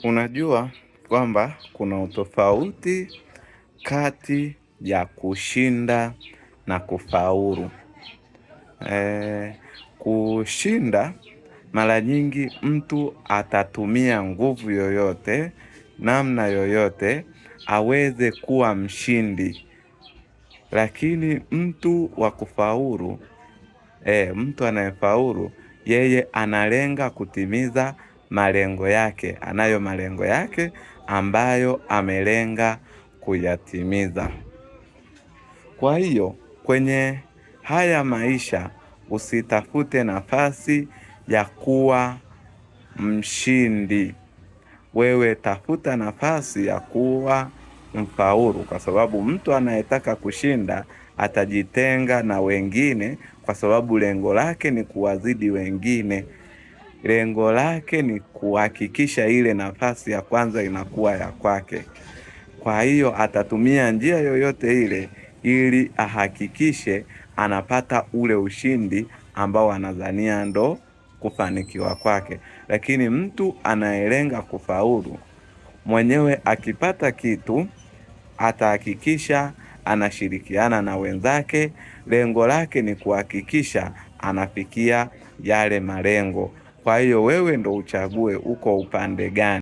Unajua kwamba kuna utofauti kati ya kushinda na kufaulu. Kushinda mara nyingi mtu atatumia nguvu yoyote, namna yoyote aweze kuwa mshindi. Lakini mtu wa kufaulu, mtu anayefaulu yeye analenga kutimiza malengo yake. Anayo malengo yake ambayo amelenga kuyatimiza. Kwa hiyo kwenye haya maisha usitafute nafasi ya kuwa mshindi. Wewe tafuta nafasi ya kuwa mfaulu, kwa sababu mtu anayetaka kushinda atajitenga na wengine, kwa sababu lengo lake ni kuwazidi wengine. Lengo lake ni kuhakikisha ile nafasi ya kwanza inakuwa ya kwake. Kwa hiyo atatumia njia yoyote ile ili ahakikishe anapata ule ushindi ambao anadhania ndo kufanikiwa kwake. Lakini mtu anayelenga kufaulu mwenyewe akipata kitu atahakikisha anashirikiana na wenzake. Lengo lake ni kuhakikisha anafikia yale malengo. Kwa hiyo wewe ndo uchague uko upande gani.